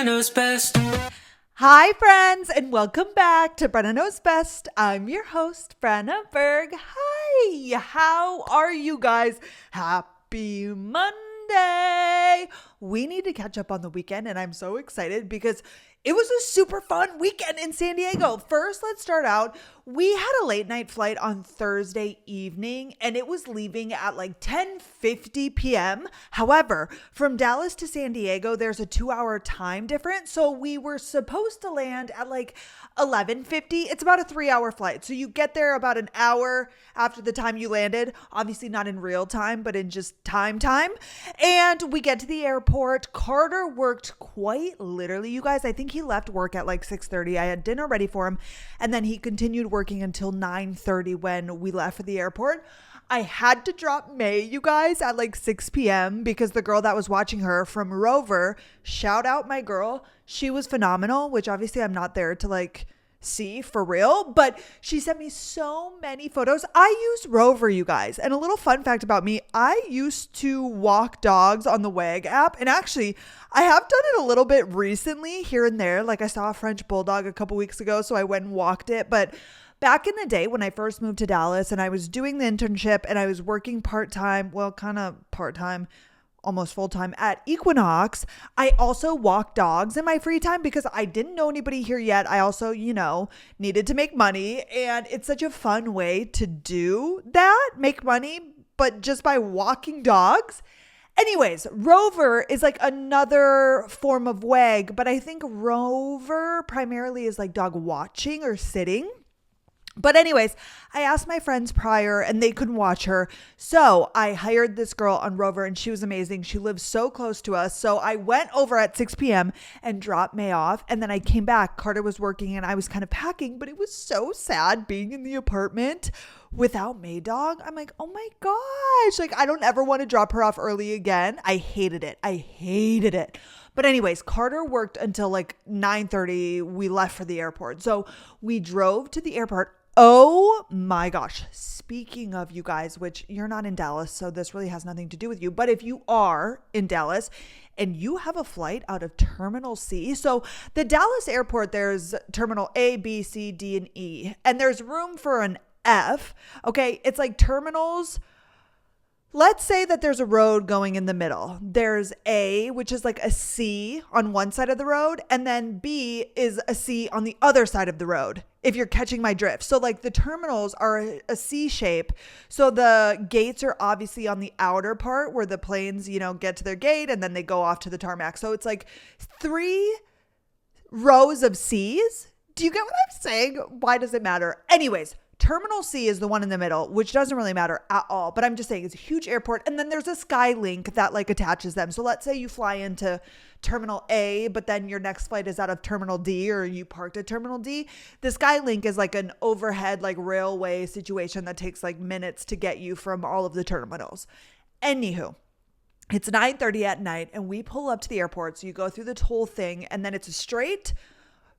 Knows Best. Hi, friends, and welcome back to Brenna Knows Best. I'm your host, Brenna Berg. Hi, how are you guys? Happy Monday. We need to catch up on the weekend, and I'm so excited because it was a super fun weekend in San Diego. First, let's start out. We had a late night flight on Thursday evening, and it was leaving at like 10:50 p.m. However, from Dallas to San Diego, there's a 2-hour time difference. So we were supposed to land at like 11:50. It's about a 3-hour flight. So you get there about an hour after the time you landed. Obviously not in real time, but in just time. And we get to the airport. Carter worked quite literally, you guys. I think he left work at like 6:30. I had dinner ready for him, and then he continued working until 9:30 when we left for the airport. I had to drop May, you guys, at like 6 p.m. because the girl that was watching her from Rover, shout out my girl, she was phenomenal, which obviously I'm not there to like see for real, but she sent me so many photos. I use Rover, you guys, and a little fun fact about me, I used to walk dogs on the WAG app, and actually I have done it a little bit recently here and there. Like I saw a French bulldog a couple weeks ago, so I went and walked it. But back in the day when I first moved to Dallas and I was doing the internship and I was working part-time, well, kind of part-time, almost full-time at Equinox, I also walk dogs in my free time because I didn't know anybody here yet. I also, needed to make money, and it's such a fun way to do that, make money, but just by walking dogs. Anyways, Rover is like another form of WAG, but I think Rover primarily is like dog watching or sitting. But anyways, I asked my friends prior and they couldn't watch her. So I hired this girl on Rover and she was amazing. She lives so close to us. So I went over at 6 p.m. and dropped May off. And then I came back. Carter was working and I was kind of packing, but it was so sad being in the apartment without May dog. I'm like, oh my gosh, like I don't ever want to drop her off early again. I hated it. But anyways, Carter worked until like 9:30. We left for the airport. So we drove to the airport. Oh my gosh. Speaking of, you guys, which you're not in Dallas, so this really has nothing to do with you. But if you are in Dallas and you have a flight out of Terminal C, so the Dallas airport, there's Terminal A, B, C, D, and E. And there's room for an F. Okay, it's like terminals. Let's say that there's a road going in the middle. There's A, which is like a C on one side of the road, and then B is a C on the other side of the road, if you're catching my drift. So like the terminals are a C shape. So the gates are obviously on the outer part where the planes, get to their gate and then they go off to the tarmac. So it's like 3 rows of C's. Do you get what I'm saying? Why does it matter? Anyways, Terminal C is the one in the middle, which doesn't really matter at all. But I'm just saying it's a huge airport. And then there's a Skylink that like attaches them. So let's say you fly into Terminal A, but then your next flight is out of Terminal D, or you parked at Terminal D. The Skylink is like an overhead like railway situation that takes like minutes to get you from all of the terminals. Anywho, it's 9:30 at night and we pull up to the airport. So you go through the whole thing and then it's a straight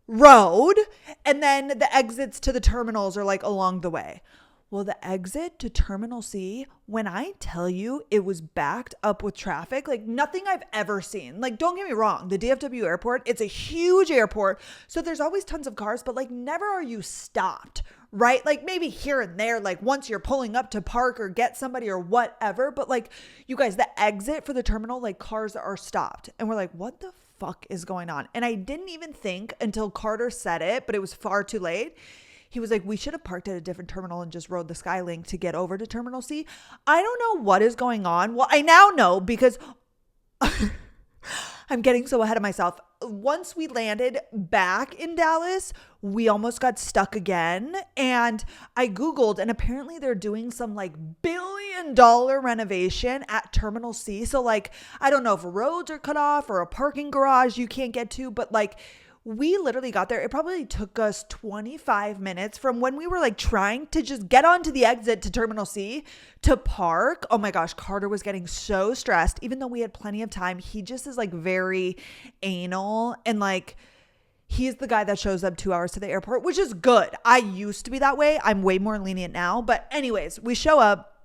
road, and then the exits to the terminals are like along the way. Well, the exit to Terminal C, when I tell you it was backed up with traffic, like nothing I've ever seen. Like, don't get me wrong, the DFW airport, it's a huge airport, so there's always tons of cars, but like never are you stopped, right? Like maybe here and there, like once you're pulling up to park or get somebody or whatever, but like you guys, the exit for the terminal, like cars are stopped, and we're like, what the fuck is going on? And I didn't even think until Carter said it, but it was far too late. He was like, we should have parked at a different terminal and just rode the Skylink to get over to Terminal C. I don't know what is going on. Well, I now know because I'm getting so ahead of myself. Once we landed back in Dallas, we almost got stuck again. And I Googled, and apparently they're doing some like $1 billion renovation at Terminal C. So like, I don't know if roads are cut off or a parking garage you can't get to, but like we literally got there. It probably took us 25 minutes from when we were like trying to just get onto the exit to Terminal C to park. Oh my gosh, Carter was getting so stressed. Even though we had plenty of time, he just is like very anal, and like he's the guy that shows up 2 hours to the airport, which is good. I used to be that way. I'm way more lenient now. But anyways, we show up.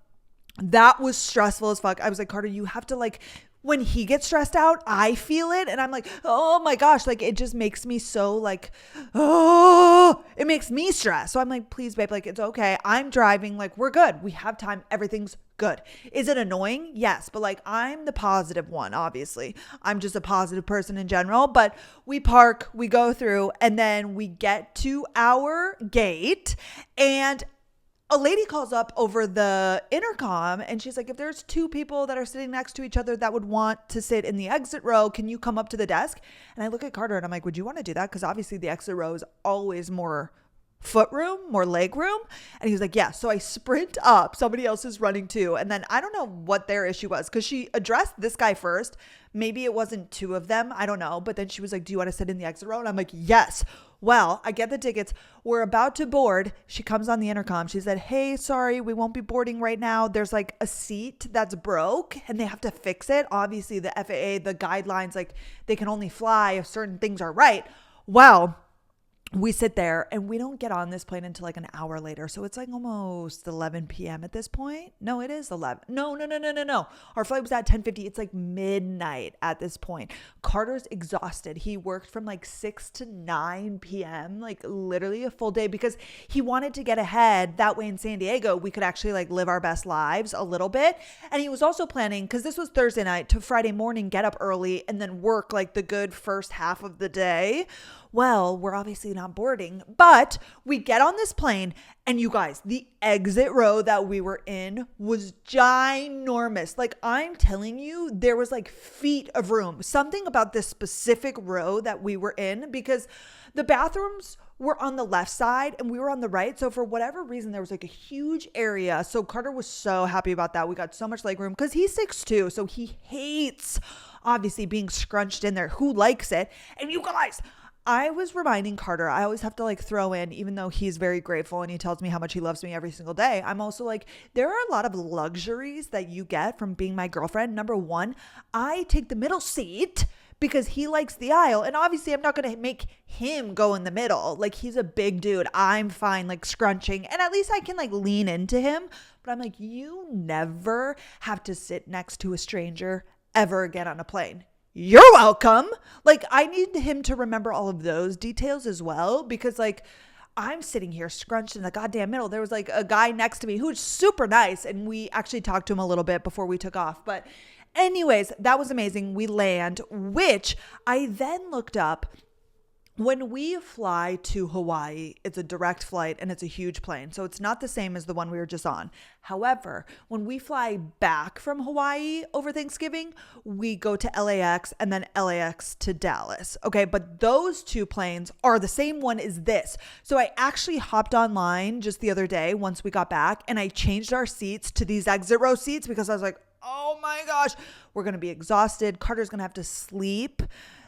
That was stressful as fuck. I was like, Carter, you have to like, when he gets stressed out, I feel it. And I'm like, oh my gosh, like it just makes me so like, oh, it makes me stressed. So I'm like, please, babe, like it's okay. I'm driving. Like we're good. We have time. Everything's good. Is it annoying? Yes. But like I'm the positive one, obviously. I'm just a positive person in general. But we park, we go through, and then we get to our gate and a lady calls up over the intercom and she's like, if there's two people that are sitting next to each other that would want to sit in the exit row, can you come up to the desk? And I look at Carter and I'm like, would you want to do that? Because obviously the exit row is always more foot room, more leg room. And he was like, yeah. So I sprint up. Somebody else is running too. And then I don't know what their issue was because she addressed this guy first. Maybe it wasn't two of them. I don't know. But then she was like, do you want to sit in the exit row? And I'm like, yes. Well, I get the tickets. We're about to board. She comes on the intercom. She said, hey, sorry, we won't be boarding right now. There's like a seat that's broke and they have to fix it. Obviously, the FAA, the guidelines, like they can only fly if certain things are right. Well, we sit there and we don't get on this plane until like an hour later. So it's like almost 11 p.m. at this point. No, it is 11. No. Our flight was at 10:50. It's like midnight at this point. Carter's exhausted. He worked from like 6 to 9 p.m., like literally a full day because he wanted to get ahead. That way in San Diego, we could actually like live our best lives a little bit. And he was also planning, because this was Thursday night, to Friday morning, get up early and then work like the good first half of the day. Well, we're obviously not boarding, but we get on this plane and you guys, the exit row that we were in was ginormous. Like I'm telling you, there was like feet of room. Something about this specific row that we were in because the bathrooms were on the left side and we were on the right. So for whatever reason, there was like a huge area. So Carter was so happy about that. We got so much leg room because he's 6'2", so he hates obviously being scrunched in there. Who likes it? And you guys, I was reminding Carter, I always have to like throw in, even though he's very grateful and he tells me how much he loves me every single day, I'm also like, there are a lot of luxuries that you get from being my girlfriend. Number one, I take the middle seat because he likes the aisle. And obviously I'm not going to make him go in the middle. Like he's a big dude. I'm fine like scrunching and at least I can like lean into him. But I'm like, you never have to sit next to a stranger ever again on a plane. You're welcome. Like I need him to remember all of those details as well because like I'm sitting here scrunched in the goddamn middle. There was like a guy next to me who's super nice and we actually talked to him a little bit before we took off. But anyways, that was amazing. We land, which I then looked up. When we fly to Hawaii, it's a direct flight and it's a huge plane. So it's not the same as the one we were just on. However, when we fly back from Hawaii over Thanksgiving, we go to LAX and then LAX to Dallas. Okay, but those two planes are the same one as this. So I actually hopped online just the other day once we got back and I changed our seats to these exit row seats because I was like, oh my gosh, we're going to be exhausted. Carter's going to have to sleep.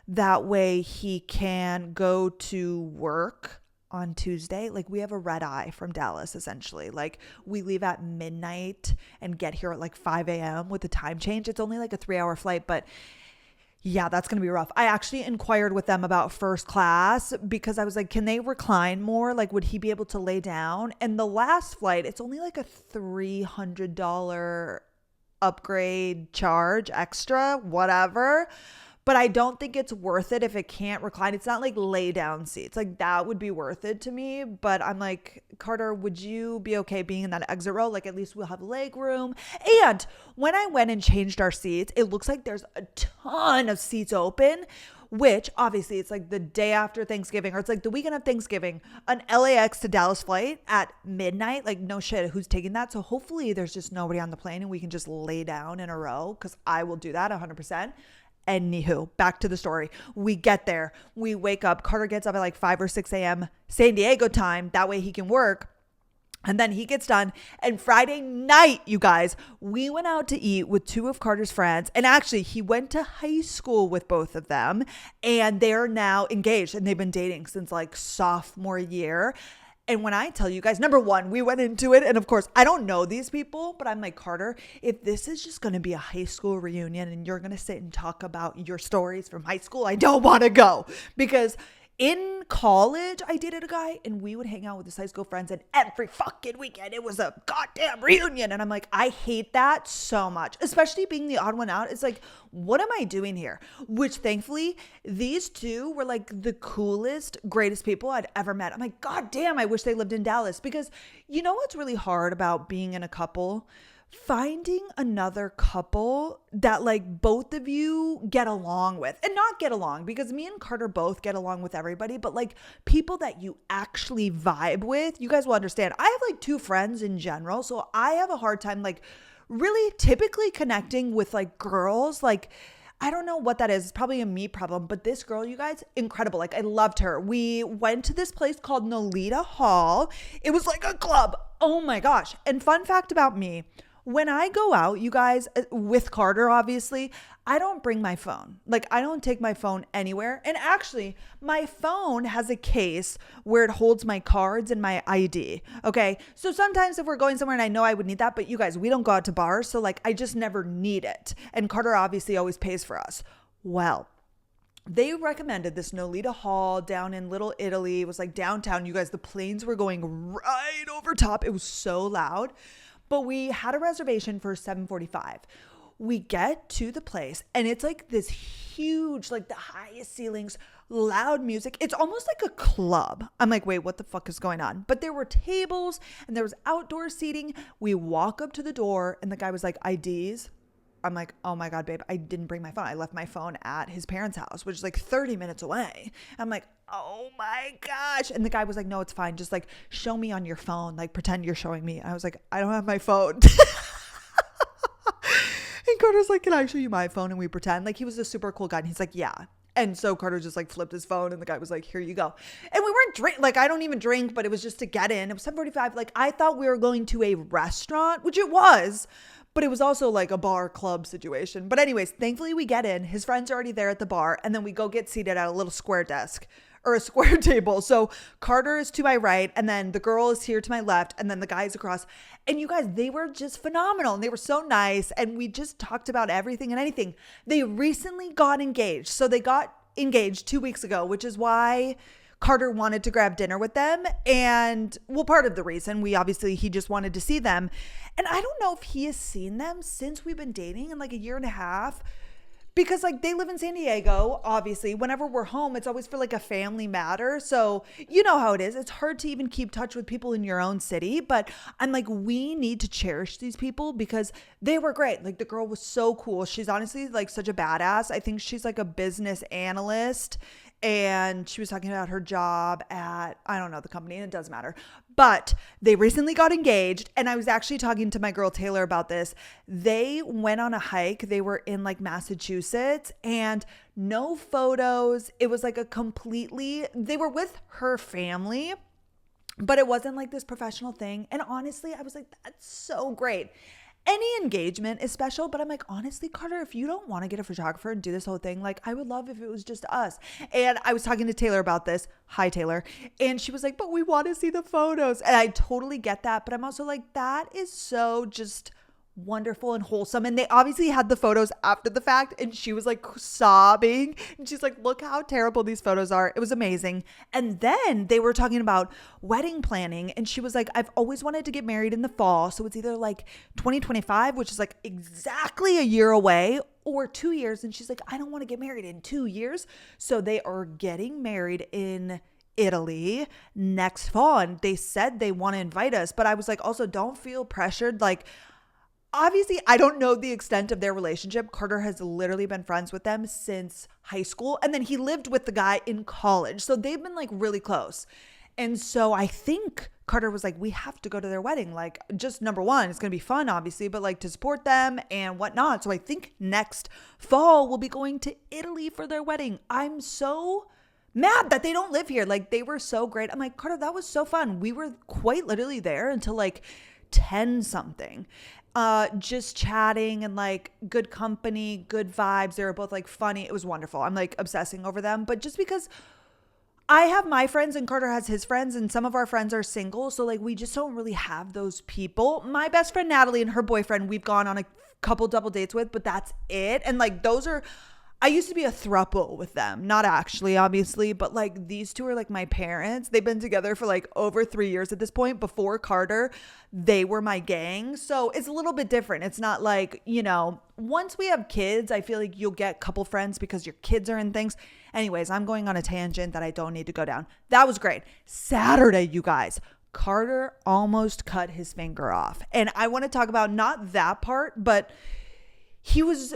That way he can go to work on Tuesday. Like we have a red eye from Dallas, essentially. Like we leave at midnight and get here at like 5 a.m. with the time change. It's only like a 3-hour flight, but yeah, that's going to be rough. I actually inquired with them about first class because I was like, can they recline more? Like, would he be able to lay down? And the last flight, it's only like a $300 upgrade charge extra, whatever. But I don't think it's worth it if it can't recline. It's not like lay down seats. Like that would be worth it to me. But I'm like, Carter, would you be okay being in that exit row? Like at least we'll have leg room. And when I went and changed our seats, it looks like there's a ton of seats open, which obviously it's like the day after Thanksgiving or it's like the weekend of Thanksgiving, an LAX to Dallas flight at midnight. Like no shit, who's taking that? So hopefully there's just nobody on the plane and we can just lay down in a row because I will do that 100%. Anywho, back to the story. We get there. We wake up. Carter gets up at like 5 or 6 a.m. San Diego time. That way he can work. And then he gets done. And Friday night, you guys, we went out to eat with two of Carter's friends. And actually, he went to high school with both of them. And they're now engaged. And they've been dating since like sophomore year. And when I tell you guys, number one, we went into it. And of course, I don't know these people, but I'm like, Carter, if this is just going to be a high school reunion and you're going to sit and talk about your stories from high school, I don't want to go because in college, I dated a guy and we would hang out with his high school friends, and every fucking weekend it was a goddamn reunion. And I'm like, I hate that so much, especially being the odd one out. It's like, what am I doing here? Which thankfully, these two were like the coolest, greatest people I'd ever met. I'm like, God damn, I wish they lived in Dallas, because you know what's really hard about being in a couple? Finding another couple that like both of you get along with, and not get along, because me and Carter both get along with everybody, but like people that you actually vibe with. You guys will understand. I have like two friends in general, so I have a hard time like really typically connecting with like girls. Like, I don't know what that is. It's probably a me problem, but this girl, you guys, incredible. Like, I loved her. We went to this place called Nolita Hall. It was like a club. Oh my gosh. And fun fact about me, when I go out, you guys, with Carter, obviously, I don't bring my phone. Like, I don't take my phone anywhere. And actually, my phone has a case where it holds my cards and my ID. Okay. So sometimes if we're going somewhere and I know I would need that, but you guys, we don't go out to bars. So like, I just never need it. And Carter obviously always pays for us. Well, they recommended this Nolita Hall down in Little Italy. It was like downtown. You guys, the planes were going right over top. It was so loud. But we had a reservation for 7:45. We get to the place and it's like this huge, like the highest ceilings, loud music. It's almost like a club. I'm like, wait, what the fuck is going on? But there were tables and there was outdoor seating. We walk up to the door and the guy was like, IDs. I'm like, oh my God, babe, I didn't bring my phone. I left my phone at his parents' house, which is like 30 minutes away. I'm like, oh my gosh. And the guy was like, no, it's fine. Just like, show me on your phone. Like, pretend you're showing me. I was like, I don't have my phone. And Carter's like, can I show you my phone? And we pretend. Like, he was a super cool guy. And he's like, yeah. And so Carter just like flipped his phone and the guy was like, here you go. And we weren't like, I don't even drink, but it was just to get in. It was 7:45. Like, I thought we were going to a restaurant, which it was, but it was also like a bar club situation. But anyways, thankfully we get in. His friends are already there at the bar. And then we go get seated at a little square desk or a square table. So Carter is to my right. And then the girl is here to my left. And then the guys across. And you guys, they were just phenomenal. And they were so nice. And we just talked about everything and anything. They recently got engaged. So they got engaged 2 weeks ago, which is why Carter wanted to grab dinner with them. And well, part of the reason he just wanted to see them. And I don't know if he has seen them since we've been dating in like a year and a half, because like they live in San Diego. Obviously, whenever we're home, it's always for like a family matter. So you know how it is. It's hard to even keep touch with people in your own city. But I'm like, we need to cherish these people because they were great. Like, the girl was so cool. She's honestly like such a badass. I think she's like a business analyst. And she was talking about her job at, I don't know the company, and it doesn't matter. But they recently got engaged. And I was actually talking to my girl Taylor about this. They went on a hike. They were in like Massachusetts, and no photos. It was like they were with her family, but it wasn't like this professional thing. And honestly, I was like, that's so great. Any engagement is special, but I'm like, honestly, Carter, if you don't want to get a photographer and do this whole thing, like, I would love if it was just us. And I was talking to Taylor about this. Hi, Taylor. And she was like, but we want to see the photos. And I totally get that. But I'm also like, that is so just wonderful and wholesome. And they obviously had the photos after the fact, and she was like sobbing, and she's like, look how terrible these photos are. It was amazing. And then they were talking about wedding planning, and she was like, I've always wanted to get married in the fall, so it's either like 2025, which is like exactly a year away, or 2 years. And she's like, I don't want to get married in 2 years. So they are getting married in Italy next fall, and they said they want to invite us. But I was like, also, don't feel pressured. Like, obviously, I don't know the extent of their relationship. Carter has literally been friends with them since high school. And then he lived with the guy in college. So they've been like really close. And so I think Carter was like, we have to go to their wedding. Like, just number one, it's going to be fun, obviously, but like to support them and whatnot. So I think next fall we'll be going to Italy for their wedding. I'm so mad that they don't live here. Like, they were so great. I'm like, Carter, that was so fun. We were quite literally there until like 10 something. Just chatting and like good company, good vibes. They were both like funny. It was wonderful. I'm like obsessing over them. But just because I have my friends and Carter has his friends, and some of our friends are single, so like we just don't really have those people. My best friend Natalie and her boyfriend, we've gone on a couple double dates with, but that's it. And like those are, I used to be a throuple with them. Not actually, obviously, but like these two are like my parents. They've been together for like over 3 years at this point. Before Carter, they were my gang. So it's a little bit different. It's not like, once we have kids, I feel like you'll get couple friends because your kids are in things. Anyways, I'm going on a tangent that I don't need to go down. That was great. Saturday, you guys. Carter almost cut his finger off. And I want to talk about not that part, but he was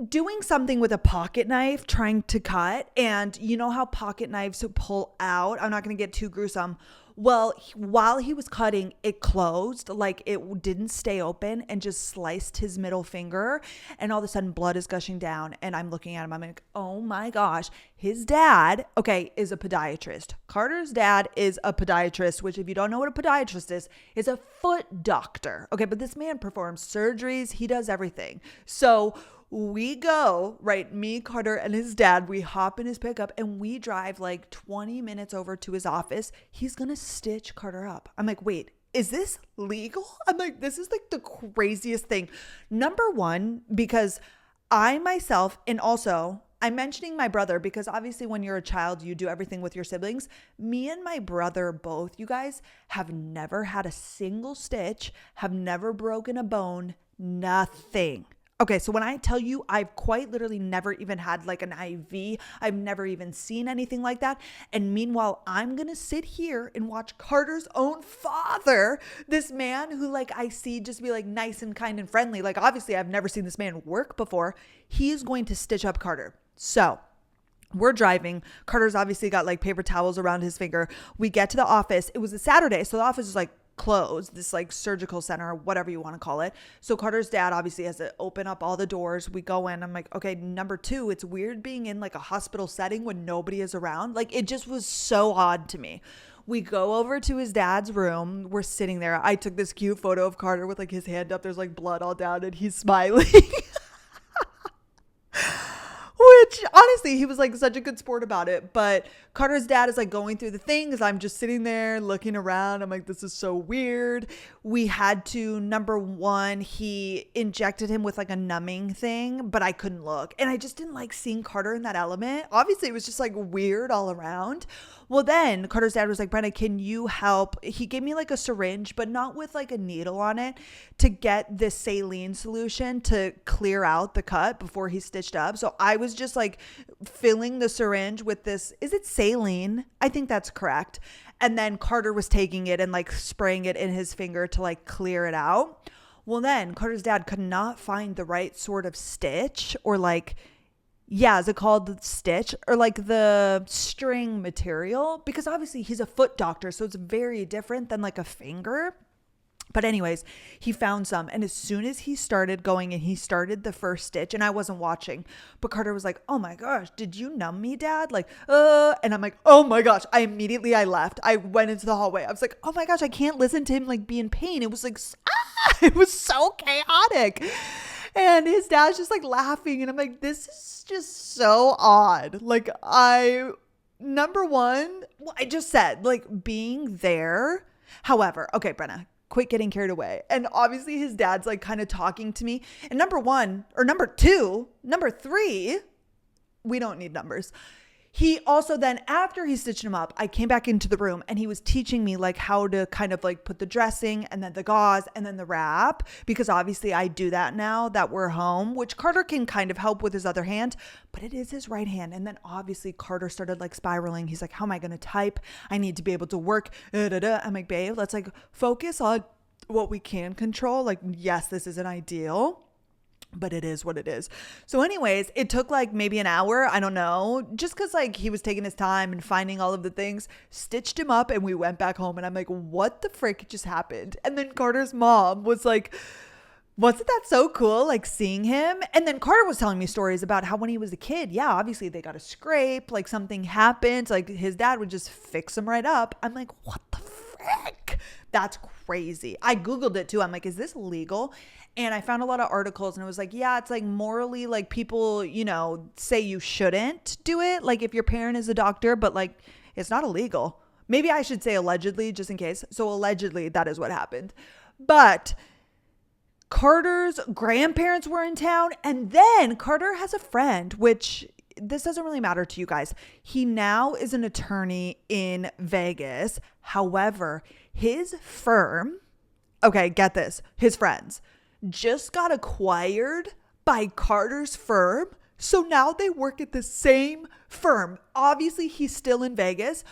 doing something with a pocket knife trying to cut, and you know how pocket knives pull out. I'm not going to get too gruesome. Well, while he was cutting, it closed, like it didn't stay open, and just sliced his middle finger, and all of a sudden blood is gushing down, and I'm looking at him, I'm like, oh my gosh. His dad, okay, is a podiatrist. Carter's dad is a podiatrist, which if you don't know what a podiatrist is a foot doctor. Okay, but this man performs surgeries, he does everything. So we go, right, me, Carter, and his dad, we hop in his pickup and we drive like 20 minutes over to his office. He's going to stitch Carter up. I'm like, wait, is this legal? I'm like, this is like the craziest thing. Number one, because I myself, and also I'm mentioning my brother because obviously when you're a child, you do everything with your siblings. Me and my brother, both, you guys, have never had a single stitch, have never broken a bone, nothing. Okay, so when I tell you I've quite literally never even had like an IV, I've never even seen anything like that. And meanwhile, I'm going to sit here and watch Carter's own father, this man who like I see just be like nice and kind and friendly. Like obviously I've never seen this man work before. He is going to stitch up Carter. So we're driving. Carter's obviously got like paper towels around his finger. We get to the office. It was a Saturday, so the office is like closed, this like surgical center, whatever you want to call it. So Carter's dad obviously has to open up all the doors. We go in. I'm like, okay, number two, it's weird being in like a hospital setting when nobody is around. Like it just was so odd to me. We go over to his dad's room. We're sitting there. I took this cute photo of Carter with like his hand up. There's like blood all down and he's smiling. Which honestly, he was like such a good sport about it. But Carter's dad is like going through the things. I'm just sitting there looking around. I'm like, this is so weird. We had to, number one, he injected him with like a numbing thing, but I couldn't look. And I just didn't like seeing Carter in that element. Obviously, it was just like weird all around. Well, then Carter's dad was like, Brenda, can you help? He gave me like a syringe, but not with like a needle on it, to get this saline solution to clear out the cut before he stitched up. So I was just like filling the syringe with this. Is it saline? I think that's correct. And then Carter was taking it and like spraying it in his finger to like clear it out. Well, then Carter's dad could not find the right sort of stitch or like, yeah, is it called the stitch or like the string material? Because obviously he's a foot doctor, so it's very different than like a finger. But anyways, he found some. And as soon as he started going and he started the first stitch, and I wasn't watching, but Carter was like, oh my gosh, did you numb me, dad? Like, and I'm like, oh my gosh. I left. I went into the hallway. I was like, oh my gosh, I can't listen to him like be in pain. It was like, it was so chaotic. And his dad's just like laughing. And I'm like, this is just so odd. Like number one, well, I just said like being there. However, okay, Brenna, quit getting carried away. And obviously his dad's like kind of talking to me. And number three, we don't need numbers. He also then, after he stitched him up, I came back into the room and he was teaching me like how to kind of like put the dressing and then the gauze and then the wrap, because obviously I do that now that we're home, which Carter can kind of help with his other hand, but it is his right hand. And then obviously Carter started like spiraling. He's like, how am I going to type? I need to be able to work. I'm like, babe, let's like focus on what we can control. Like, yes, this isn't ideal, but it is what it is. So anyways, it took like maybe an hour. I don't know. Just because like he was taking his time and finding all of the things, stitched him up and we went back home. And I'm like, what the frick just happened? And then Carter's mom was like, wasn't that so cool? Like seeing him. And then Carter was telling me stories about how when he was a kid, yeah, obviously they got a scrape, like something happened. Like his dad would just fix him right up. I'm like, what the frick? That's crazy. I Googled it too. I'm like, is this legal? And I found a lot of articles and it was like, yeah, it's like morally, like people, say you shouldn't do it. Like if your parent is a doctor, but like it's not illegal. Maybe I should say allegedly just in case. So allegedly that is what happened. But Carter's grandparents were in town. And then Carter has a friend, which this doesn't really matter to you guys. He now is an attorney in Vegas. However, his firm, okay, get this, his friends just got acquired by Carter's firm. So now they work at the same firm. Obviously, he's still in Vegas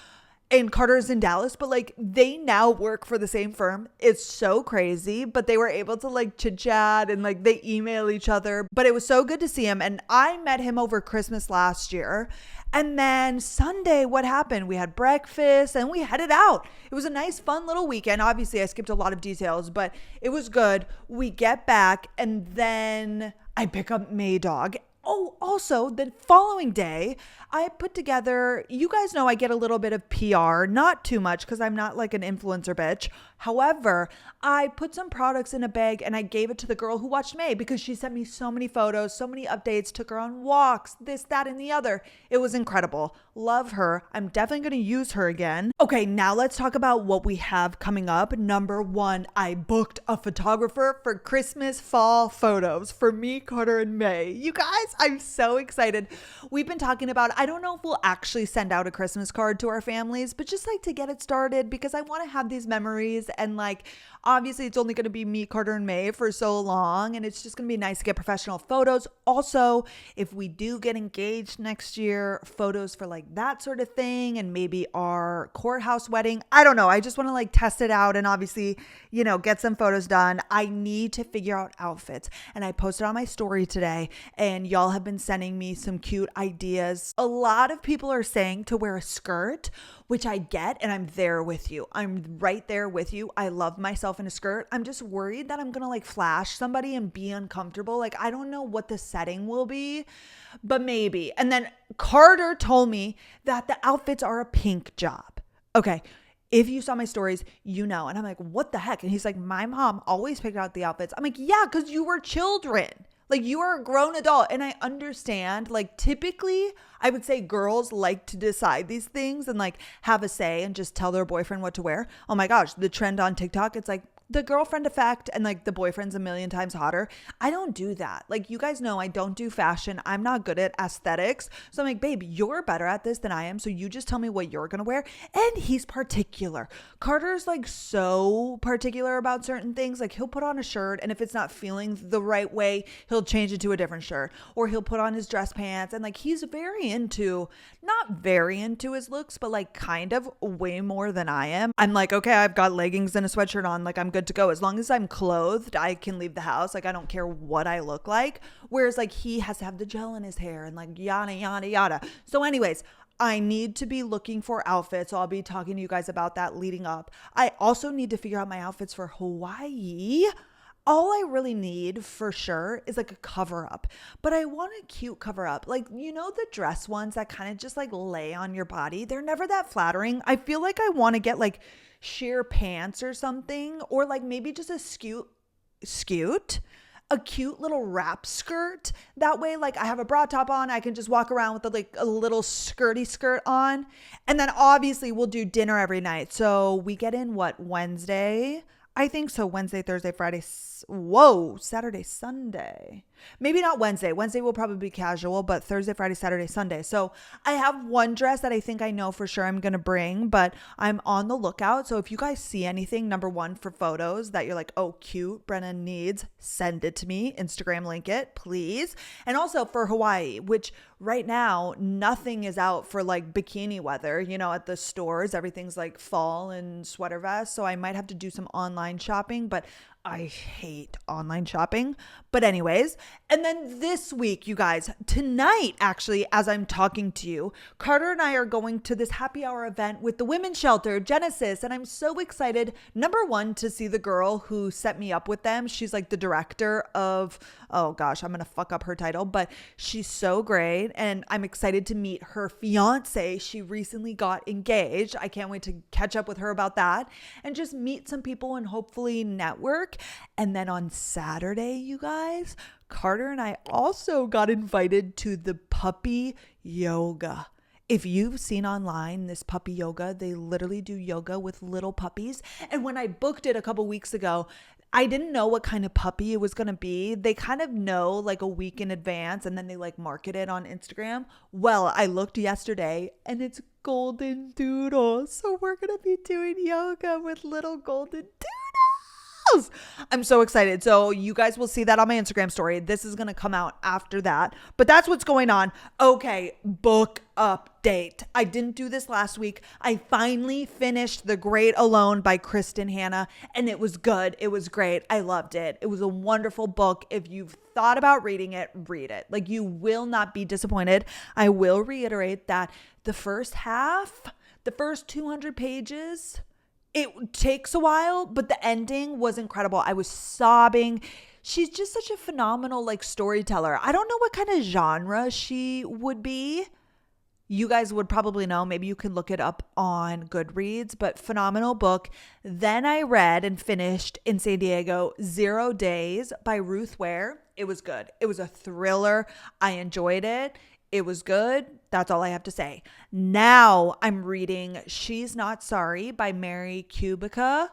and Carter's in Dallas, but like they now work for the same firm. It's so crazy, but they were able to like chit chat and like they email each other. But it was so good to see him. And I met him over Christmas last year. And then Sunday, what happened? We had breakfast and we headed out. It was a nice, fun little weekend. Obviously, I skipped a lot of details, but it was good. We get back and then I pick up Maydog. Oh, also the following day, I put together, you guys know I get a little bit of PR, not too much because I'm not like an influencer bitch. However, I put some products in a bag and I gave it to the girl who watched May because she sent me so many photos, so many updates, took her on walks, this, that, and the other. It was incredible. Love her. I'm definitely going to use her again. Okay, now let's talk about what we have coming up. Number one, I booked a photographer for Christmas fall photos for me, Carter, and May. You guys, I'm so excited. We've been talking about, I don't know if we'll actually send out a Christmas card to our families, but just like to get it started because I want to have these memories. And like, obviously it's only going to be me, Carter, and May for so long. And it's just going to be nice to get professional photos. Also, if we do get engaged next year, photos for like that sort of thing. And maybe our courthouse wedding. I don't know. I just want to like test it out and obviously, get some photos done. I need to figure out outfits. And I posted on my story today and y'all have been sending me some cute ideas. A lot of people are saying to wear a skirt, which I get, and I'm there with you. I'm right there with you. I love myself in a skirt. I'm just worried that I'm gonna like flash somebody and be uncomfortable. Like, I don't know what the setting will be, but maybe. And then Carter told me that the outfits are a pink job. Okay. If you saw my stories, And I'm like, what the heck? And he's like, my mom always picked out the outfits. I'm like, yeah, because you were children. Like, you are a grown adult. And I understand, like, typically I would say girls like to decide these things and like have a say and just tell their boyfriend what to wear. Oh my gosh, the trend on TikTok, it's like the girlfriend effect and like the boyfriend's a million times hotter. I don't do that. Like, you guys know I don't do fashion. I'm not good at aesthetics. So I'm like, babe, you're better at this than I am. So you just tell me what you're going to wear. And he's particular. Carter's like so particular about certain things. Like, he'll put on a shirt and if it's not feeling the right way, he'll change it to a different shirt, or he'll put on his dress pants. And like, he's not very into his looks, but like kind of way more than I am. I'm like, okay, I've got leggings and a sweatshirt on. Like, I'm good to go. As long as I'm clothed, I can leave the house. Like, I don't care what I look like. Whereas like he has to have the gel in his hair and like yada, yada, yada. So anyways, I need to be looking for outfits. So I'll be talking to you guys about that leading up. I also need to figure out my outfits for Hawaii. All I really need for sure is like a cover up, but I want a cute cover up. Like, the dress ones that kind of just like lay on your body. They're never that flattering. I feel like I want to get like sheer pants or something, or like maybe just a cute little wrap skirt. That way, like, I have a bra top on, I can just walk around with a little skirty skirt on. And then obviously we'll do dinner every night. So we get in Wednesday? I think so. Wednesday, Thursday, Friday. Saturday, Sunday. Maybe not Wednesday. Wednesday will probably be casual, but Thursday, Friday, Saturday, Sunday. So I have one dress that I think I know for sure I'm going to bring, but I'm on the lookout. So if you guys see anything, number one, for photos that you're like, oh, cute, Brenna needs, send it to me. Instagram link it, please. And also for Hawaii, which right now, nothing is out for like bikini weather, at the stores. Everything's like fall and sweater vest. So I might have to do some online shopping, but I hate online shopping. But anyways, and then this week, you guys, tonight, actually, as I'm talking to you, Carter and I are going to this happy hour event with the women's shelter, Genesis. And I'm so excited, number one, to see the girl who set me up with them. She's like the director of, oh gosh, I'm going to fuck up her title, but she's so great. And I'm excited to meet her fiance. She recently got engaged. I can't wait to catch up with her about that and just meet some people and hopefully network. And then on Saturday, you guys, Carter and I also got invited to the puppy yoga. If you've seen online this puppy yoga, they literally do yoga with little puppies. And when I booked it a couple weeks ago, I didn't know what kind of puppy it was going to be. They kind of know like a week in advance and then they like market it on Instagram. Well, I looked yesterday and it's golden doodle. So we're going to be doing yoga with little golden doodles. I'm so excited. So you guys will see that on my Instagram story. This is going to come out after that. But that's what's going on. Okay, book update. I didn't do this last week. I finally finished The Great Alone by Kristen Hanna, and it was good. It was great. I loved it. It was a wonderful book. If you've thought about reading it, read it. Like, you will not be disappointed. I will reiterate that the first 200 pages, it takes a while, but the ending was incredible. I was sobbing. She's just such a phenomenal like storyteller. I don't know what kind of genre she would be. You guys would probably know. Maybe you can look it up on Goodreads, but phenomenal book. Then I read and finished in San Diego 0 Days by Ruth Ware. It was good. It was a thriller. I enjoyed it. It was good. That's all I have to say. Now I'm reading She's Not Sorry by Mary Kubica.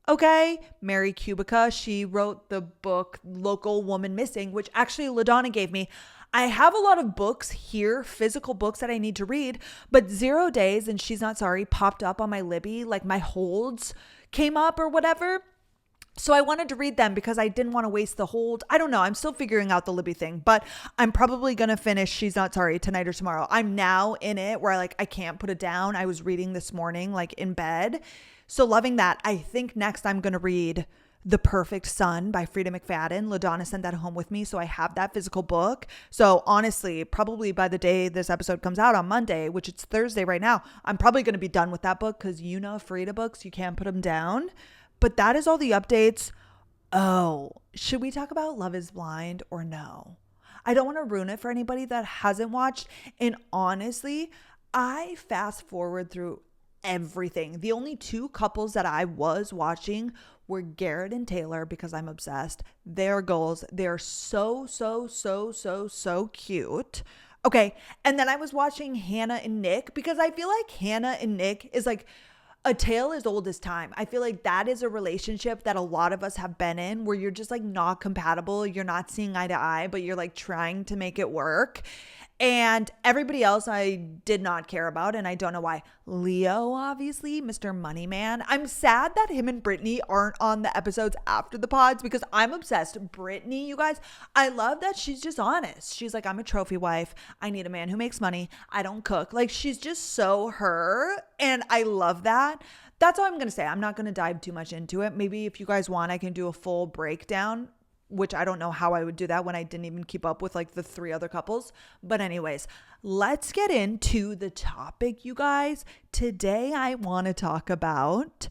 Okay, Mary Kubica. She wrote the book Local Woman Missing, which actually LaDonna gave me. I have a lot of books here, physical books that I need to read, but 0 Days and She's Not Sorry popped up on my Libby, like my holds came up or whatever. So I wanted to read them because I didn't want to waste the hold. I don't know. I'm still figuring out the Libby thing, but I'm probably going to finish She's Not Sorry tonight or tomorrow. I'm now in it where I can't put it down. I was reading this morning, like in bed. So loving that. I think next I'm going to read The Perfect Son by Frida McFadden. LaDonna sent that home with me, so I have that physical book. So honestly, probably by the day this episode comes out on Monday, which it's Thursday right now, I'm probably going to be done with that book because Frida books, you can't put them down. But that is all the updates. Oh, should we talk about Love is Blind or no? I don't want to ruin it for anybody that hasn't watched. And honestly, I fast forward through everything. The only two couples that I was watching were Garrett and Taylor because I'm obsessed. Their goals, they're so cute. Okay, and then I was watching Hannah and Nick because I feel like Hannah and Nick is like a tale as old as time. I feel like that is a relationship that a lot of us have been in where you're just like not compatible. You're not seeing eye to eye, but you're like trying to make it work. And everybody else I did not care about, and I don't know why. Leo, obviously, Mr. Moneyman. I'm sad that him and Brittany aren't on the episodes after the pods because I'm obsessed. Brittany, you guys, I love that she's just honest. She's like, I'm a trophy wife. I need a man who makes money. I don't cook. Like, she's just so her, and I love that. That's all I'm going to say. I'm not going to dive too much into it. Maybe if you guys want, I can do a full breakdown, which I don't know how I would do that when I didn't even keep up with like the 3 other couples. But anyways, let's get into the topic, you guys. Today, I want to talk about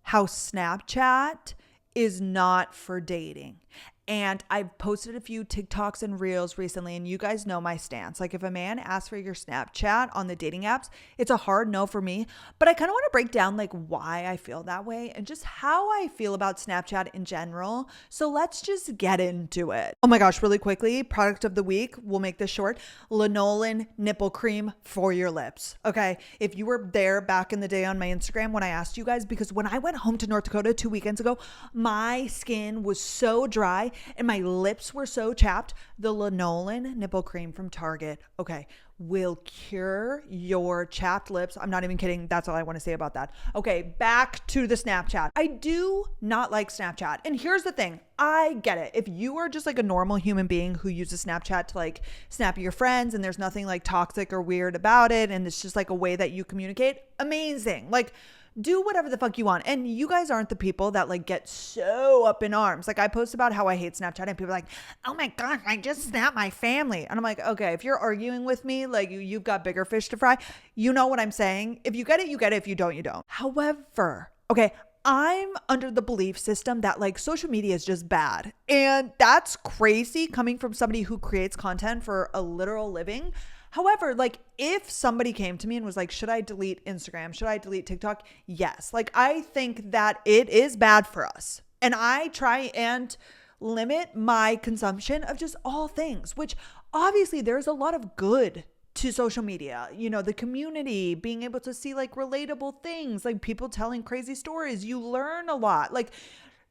how Snapchat is not for dating. And I've posted a few TikToks and Reels recently, and you guys know my stance. Like, if a man asks for your Snapchat on the dating apps, it's a hard no for me. But I kind of want to break down like why I feel that way and just how I feel about Snapchat in general. So let's just get into it. Oh my gosh, really quickly, product of the week, we'll make this short. Lanolin nipple cream for your lips. Okay, if you were there back in the day on my Instagram when I asked you guys, because when I went home to North Dakota 2 weekends ago, my skin was so dry and my lips were so chapped. The Lanolin nipple cream from Target, okay, will cure your chapped lips. I'm not even kidding. That's all I want to say about that. Okay, back to the Snapchat. I do not like Snapchat. And here's the thing. I get it. If you are just like a normal human being who uses Snapchat to like snap your friends and there's nothing like toxic or weird about it and it's just like a way that you communicate, amazing. Like, do whatever the fuck you want. And you guys aren't the people that like get so up in arms. Like, I post about how I hate Snapchat and people are like, oh my God, I just snapped my family. And I'm like, okay, if you're arguing with me, like you've got bigger fish to fry. You know what I'm saying? If you get it, you get it. If you don't, you don't. However, okay, I'm under the belief system that like social media is just bad. And that's crazy coming from somebody who creates content for a literal living. However, like if somebody came to me and was like, should I delete Instagram? Should I delete TikTok? Yes. Like, I think that it is bad for us. And I try and limit my consumption of just all things, which obviously there's a lot of good to social media. You know, the community, being able to see like relatable things, like people telling crazy stories. You learn a lot. Like,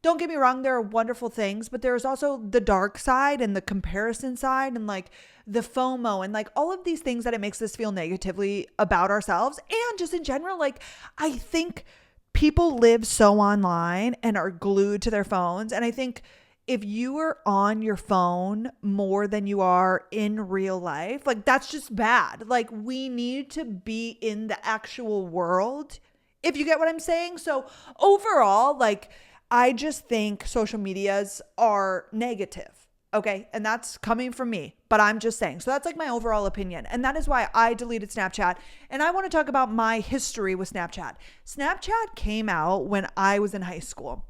don't get me wrong, there are wonderful things, but there's also the dark side and the comparison side and like the FOMO and like all of these things that it makes us feel negatively about ourselves. And just in general, like I think people live so online and are glued to their phones. And I think if you are on your phone more than you are in real life, like that's just bad. Like we need to be in the actual world, if you get what I'm saying. So overall, like I just think social medias are negative. Okay. And that's coming from me, but I'm just saying. So that's like my overall opinion. And that is why I deleted Snapchat. And I want to talk about my history with Snapchat. Snapchat came out when I was in high school.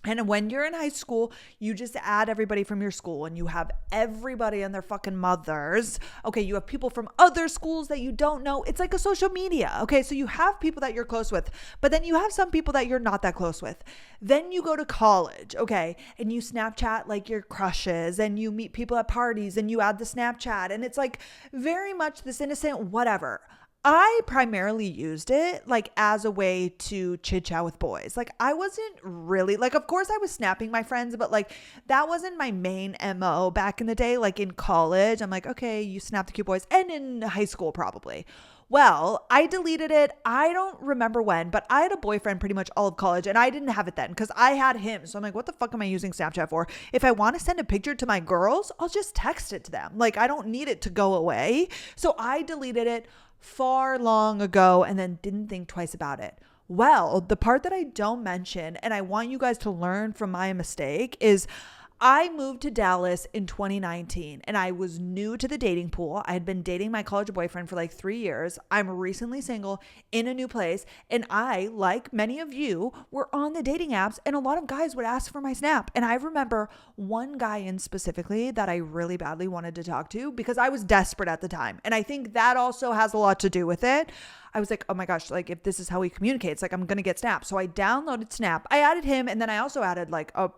And when you're in high school, you just add everybody from your school and you have everybody and their fucking mothers. Okay, you have people from other schools that you don't know. It's like a social media. Okay, so you have people that you're close with, but then you have some people that you're not that close with. Then you go to college, okay, and you Snapchat like your crushes and you meet people at parties and you add the Snapchat and it's like very much this innocent whatever. I primarily used it like as a way to chit chat with boys. Like I wasn't really like, of course I was snapping my friends, but like that wasn't my main MO back in the day. Like in college, I'm like, okay, you snap the cute boys, and in high school probably. Well, I deleted it. I don't remember when, but I had a boyfriend pretty much all of college and I didn't have it then because I had him. So I'm like, what the fuck am I using Snapchat for? If I want to send a picture to my girls, I'll just text it to them. Like I don't need it to go away. So I deleted it far long ago and then didn't think twice about it. Well, the part that I don't mention, and I want you guys to learn from my mistake, is I moved to Dallas in 2019 and I was new to the dating pool. I had been dating my college boyfriend for like 3 years. I'm recently single in a new place. And I, like many of you, were on the dating apps and a lot of guys would ask for my Snap. And I remember one guy in specifically that I really badly wanted to talk to because I was desperate at the time. And I think that also has a lot to do with it. I was like, oh my gosh, like if this is how he communicates, like I'm going to get Snap. So I downloaded Snap. I added him and then I also added like a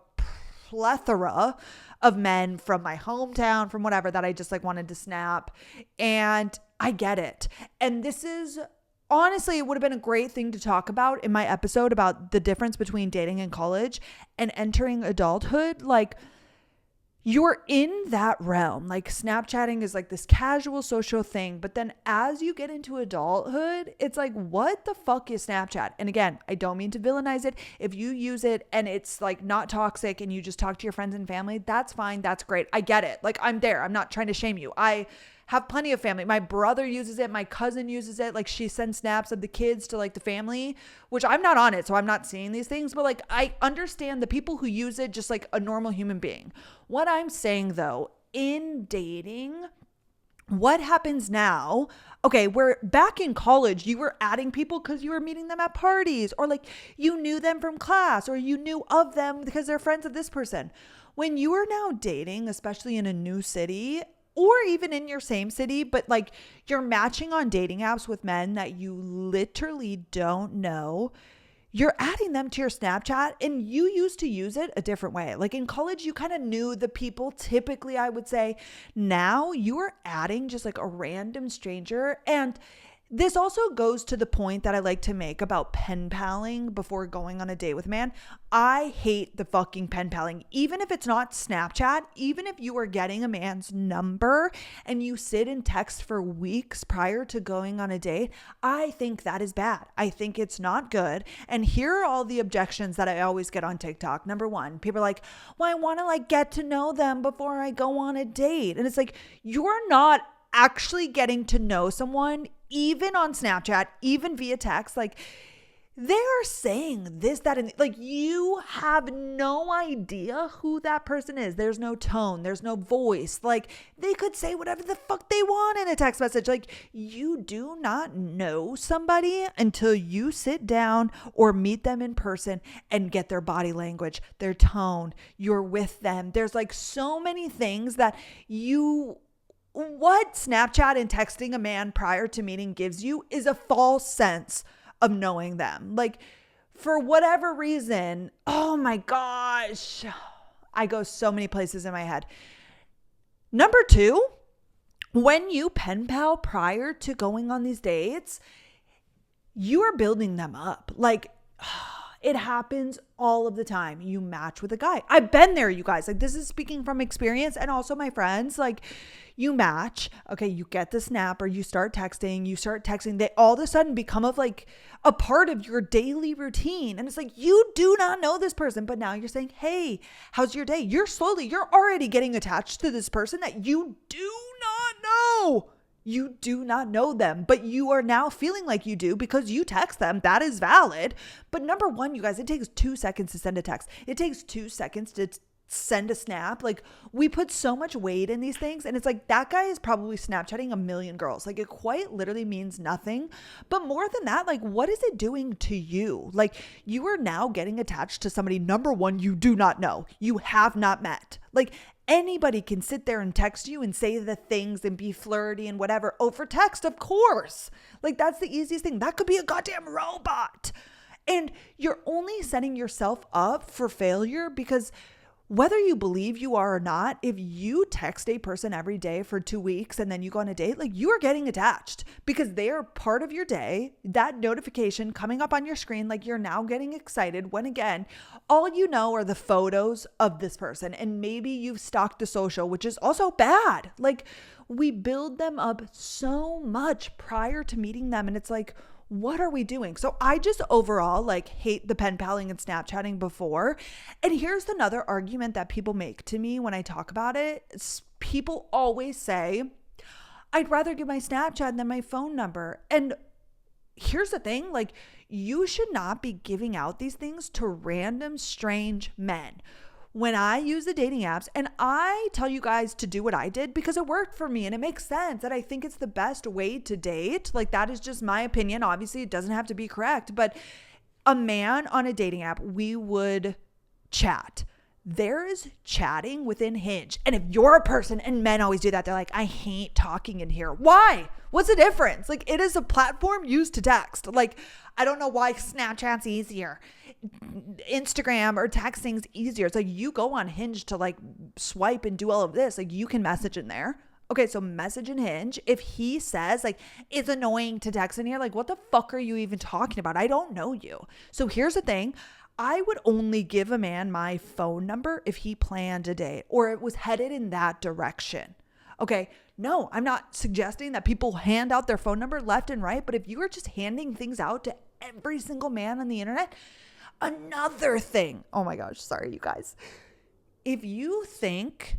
plethora of men from my hometown, from whatever, that I just like wanted to snap. And I get it. And this is honestly, it would have been a great thing to talk about in my episode about the difference between dating in college and entering adulthood. Like you're in that realm. Like Snapchatting is like this casual social thing. But then as you get into adulthood, it's like, what the fuck is Snapchat? And again, I don't mean to villainize it. If you use it and it's like not toxic and you just talk to your friends and family, that's fine. That's great. I get it. Like I'm there. I'm not trying to shame you. I have plenty of family. My brother uses it. My cousin uses it. Like she sends snaps of the kids to like the family, which I'm not on it. So I'm not seeing these things, but like I understand the people who use it just like a normal human being. What I'm saying though, in dating, what happens now? Okay, we're back in college. You were adding people because you were meeting them at parties or like you knew them from class or you knew of them because they're friends of this person. When you are now dating, especially in a new city, or even in your same city, but like you're matching on dating apps with men that you literally don't know, you're adding them to your Snapchat and you used to use it a different way. Like in college, you kind of knew the people typically, I would say. Now you are adding just like a random stranger. And this also goes to the point that I like to make about pen paling before going on a date with a man. I hate the fucking pen paling. Even if it's not Snapchat, even if you are getting a man's number and you sit and text for weeks prior to going on a date, I think that is bad. I think it's not good. And here are all the objections that I always get on TikTok. Number one, people are like, well, I want to like get to know them before I go on a date. And it's like, you're not actually getting to know someone, even on Snapchat, even via text. Like they are saying this, that, and like you have no idea who that person is. There's no tone, there's no voice. Like they could say whatever the fuck they want in a text message. Like you do not know somebody until you sit down or meet them in person and get their body language, their tone, you're with them. There's like so many things that what Snapchat and texting a man prior to meeting gives you is a false sense of knowing them. Like for whatever reason, oh my gosh, I go so many places in my head. Number two, when you pen pal prior to going on these dates, you are building them up. Like It happens all of the time. You match with a guy. I've been there, you guys. Like, this is speaking from experience, and also my friends. Like, you match. Okay, you get the snap, or you start texting. They all of a sudden become like a part of your daily routine. And it's like, you do not know this person, but now you're saying, hey, how's your day? You're already getting attached to this person that you do not know. You do not know them, but you are now feeling like you do because you text them. That is valid. But number one, you guys, it takes 2 seconds to send a text. It takes 2 seconds to send a snap. Like, we put so much weight in these things, and it's like, that guy is probably Snapchatting a million girls. Like, it quite literally means nothing. But more than that, like, what is it doing to you? Like, you are now getting attached to somebody, number one, you do not know, you have not met. Like, anybody can sit there and text you and say the things and be flirty and whatever over text, of course. Like, that's the easiest thing. That could be a goddamn robot. And you're only setting yourself up for failure because whether you believe you are or not, if you text a person every day for 2 weeks and then you go on a date, like, you are getting attached because they are part of your day. That notification coming up on your screen, like, you're now getting excited when, again, all you know are the photos of this person. And maybe you've stalked the social, which is also bad. Like, we build them up so much prior to meeting them. And it's like, what are we doing? So I just overall like hate the pen paling and Snapchatting before. And here's another argument that people make to me when I talk about it. People always say, I'd rather give my Snapchat than my phone number. And here's the thing, like, you should not be giving out these things to random strange men. When I use the dating apps, and I tell you guys to do what I did because it worked for me and it makes sense and I think it's the best way to date. Like, that is just my opinion. Obviously, it doesn't have to be correct, but a man on a dating app, we would chat. There is chatting within Hinge. And if you're a person, and men always do that, they're like, I hate talking in here. Why? What's the difference? Like, it is a platform used to text. Like, I don't know why Snapchat's easier. Instagram or texting's easier. It's like, you go on Hinge to like swipe and do all of this. Like, you can message in there. Okay, so message in Hinge. If he says like, it's annoying to text in here, like, what the fuck are you even talking about? I don't know you. So here's the thing. I would only give a man my phone number if he planned a date or it was headed in that direction. Okay, no, I'm not suggesting that people hand out their phone number left and right, but if you are just handing things out to every single man on the internet, another thing, oh my gosh, sorry, you guys. If you think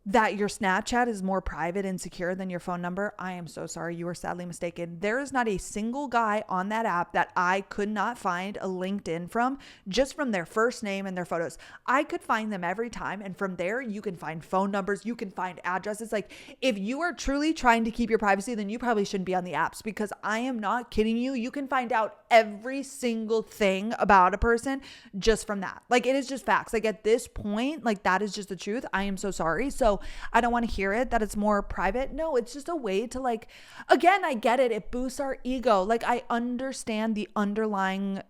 that your Snapchat is more private and secure than your phone number, I am so sorry. You are sadly mistaken. There is not a single guy on that app that I could not find a LinkedIn from, just from their first name and their photos. I could find them every time. And from there, you can find phone numbers, you can find addresses. Like, if you are truly trying to keep your privacy, then you probably shouldn't be on the apps, because I am not kidding you. You can find out every single thing about a person just from that. Like, it is just facts. Like, at this point, like, that is just the truth. I am so sorry. So I don't want to hear it that it's more private. No, it's just a way to, like, again, I get it. It boosts our ego. Like, I understand the underlying,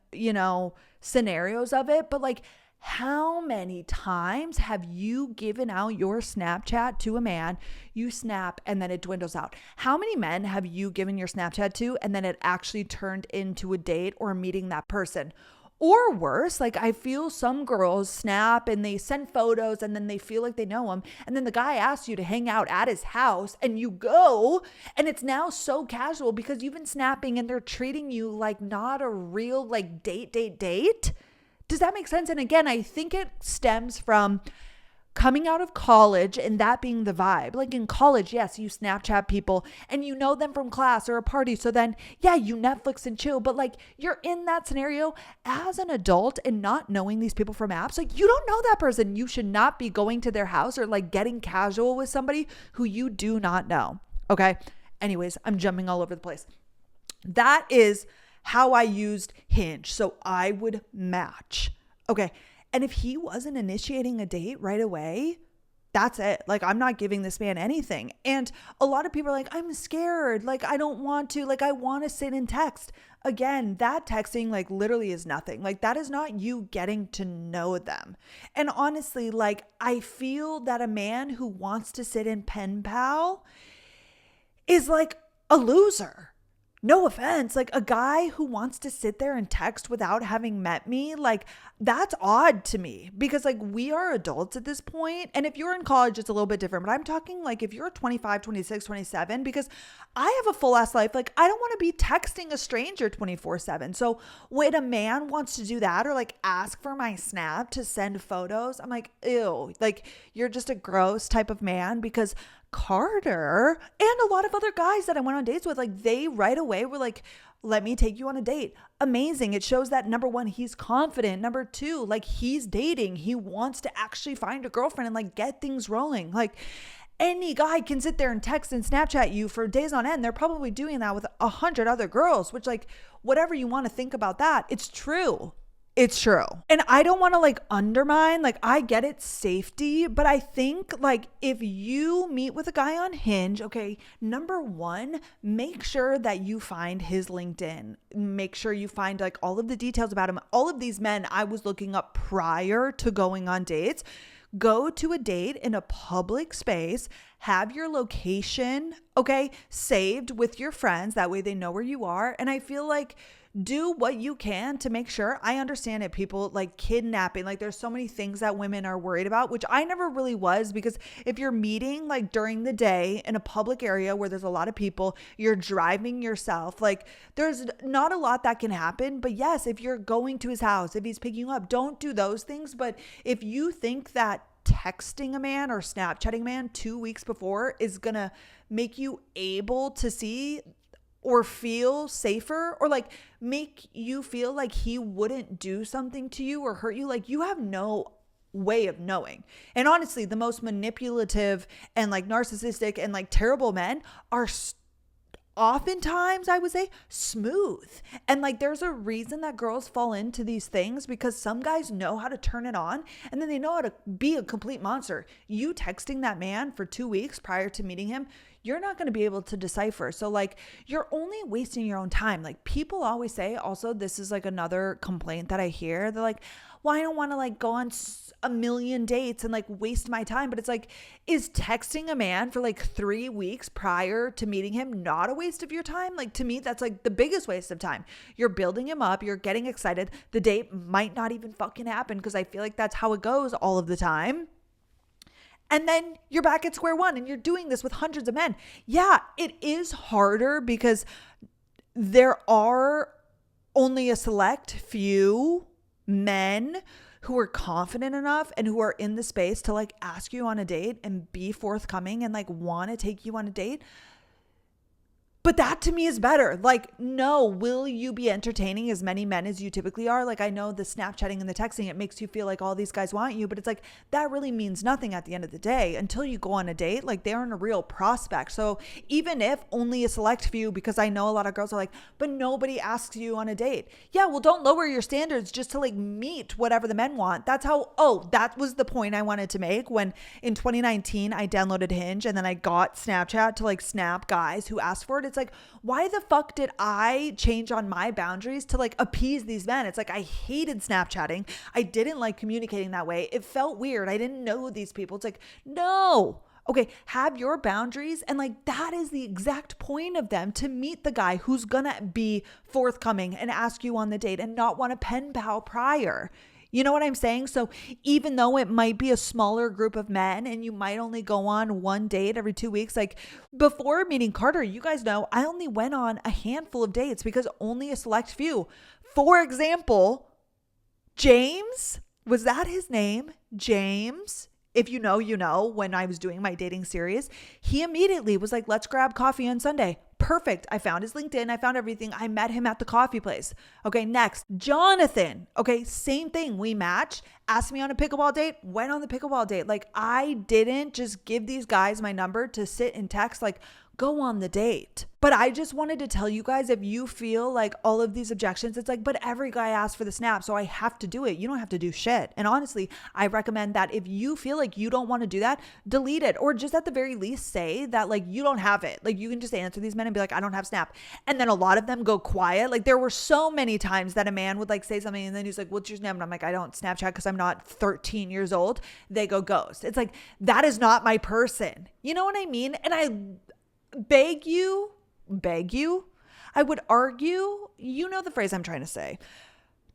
scenarios of it, but like, how many times have you given out your Snapchat to a man, you snap, and then it dwindles out? How many men have you given your Snapchat to, and then it actually turned into a date or meeting that person? Or worse, like, I feel some girls snap and they send photos and then they feel like they know him. And then the guy asks you to hang out at his house and you go, and it's now so casual because you've been snapping and they're treating you like not a real like date. Does that make sense? And again, I think it stems from coming out of college and that being the vibe. Like, in college, yes, you Snapchat people and you know them from class or a party. So then, yeah, you Netflix and chill. But like, you're in that scenario as an adult and not knowing these people from apps. Like, you don't know that person. You should not be going to their house or like getting casual with somebody who you do not know. Okay. Anyways, I'm jumping all over the place. That is how I used Hinge. So I would match. Okay. And if he wasn't initiating a date right away, that's it. Like, I'm not giving this man anything. And a lot of people are like, I'm scared. Like, I don't want to. Like, I want to sit and text. Again, that texting like literally is nothing. Like, that is not you getting to know them. And honestly, like, I feel that a man who wants to sit in pen pal is like a loser. no offense, like a guy who wants to sit there and text without having met me, like that's odd to me because like we are adults at this point. And if you're in college, it's a little bit different, but I'm talking like if you're 25, 26, 27, because I have a full ass life. Like I don't want to be texting a stranger 24/7. So when a man wants to do that or like ask for my snap to send photos, I'm like, ew, like you're just a gross type of man. Because Carter and a lot of other guys that I went on dates with, like they right away were like, let me take you on a date. Amazing. It shows that number one, he's confident. Number two, like he's dating. He wants to actually find a girlfriend and like get things rolling. Like any guy can sit there and text and Snapchat you for days on end. They're probably doing that with 100 other girls, which like whatever you want to think about that, it's true. It's true. And I don't want to like undermine, like I get it, safety, but I think like if you meet with a guy on Hinge, okay, number one, make sure that you find his LinkedIn. Make sure you find like all of the details about him. All of these men I was looking up prior to going on dates. Go to a date in a public space, have your location, okay, saved with your friends. That way they know where you are. And I feel like do what you can to make sure. I understand it. People like kidnapping, like there's so many things that women are worried about, which I never really was, because if you're meeting like during the day in a public area where there's a lot of people, you're driving yourself, like there's not a lot that can happen. But yes, if you're going to his house, if he's picking you up, don't do those things. But if you think that texting a man or Snapchatting a man 2 weeks before is gonna make you able to see or feel safer or like make you feel like he wouldn't do something to you or hurt you, like you have no way of knowing. And honestly, the most manipulative and like narcissistic and like terrible men are oftentimes, I would say, smooth. And like there's a reason that girls fall into these things, because some guys know how to turn it on and then they know how to be a complete monster. You texting that man for 2 weeks prior to meeting him, you're not going to be able to decipher. So like you're only wasting your own time. Like people always say, also, this is like another complaint that I hear. They're like, well, I don't want to like go on a million dates and like waste my time. But it's like, is texting a man for like 3 weeks prior to meeting him not a waste of your time? Like to me, that's like the biggest waste of time. You're building him up. You're getting excited. The date might not even fucking happen, because I feel like that's how it goes all of the time. And then you're back at square one and you're doing this with hundreds of men. Yeah, it is harder because there are only a select few men who are confident enough and who are in the space to like ask you on a date and be forthcoming and like want to take you on a date. But that to me is better. Like, no, will you be entertaining as many men as you typically are? Like, I know the Snapchatting and the texting, it makes you feel like all these guys want you, but it's like, that really means nothing at the end of the day until you go on a date. Like, they aren't a real prospect. So even if only a select few, because I know a lot of girls are like, but nobody asks you on a date. Yeah, well, don't lower your standards just to like meet whatever the men want. That's how, that was the point I wanted to make when in 2019, I downloaded Hinge and then I got Snapchat to like snap guys who asked for it. It's like, why the fuck did I change on my boundaries to like appease these men? It's like, I hated Snapchatting. I didn't like communicating that way. It felt weird. I didn't know these people. It's like, no. Okay, have your boundaries. And like, that is the exact point of them, to meet the guy who's gonna be forthcoming and ask you on the date and not want a pen pal prior. You know what I'm saying? So even though it might be a smaller group of men and you might only go on one date every 2 weeks, like before meeting Carter, you guys know I only went on a handful of dates because only a select few. For example, James, was that his name? James? If you know, you know, when I was doing my dating series, he immediately was like, let's grab coffee on Sunday. Perfect. I found his LinkedIn. I found everything. I met him at the coffee place. Okay, next, Jonathan. Okay, same thing. We matched, asked me on a pickleball date, went on the pickleball date. Like, I didn't just give these guys my number to sit and text, like, go on the date. But I just wanted to tell you guys, if you feel like all of these objections, it's like, but every guy asked for the snap, so I have to do it. You don't have to do shit. And honestly, I recommend that if you feel like you don't want to do that, delete it, or just at the very least say that like you don't have it. Like you can just answer these men and be like, I don't have snap. And then a lot of them go quiet. Like there were so many times that a man would like say something and then he's like, what's your snap? And I'm like, I don't Snapchat because I'm not 13 years old. They go ghost. It's like, that is not my person. You know what I mean? And I beg you, I would argue, you know the phrase I'm trying to say,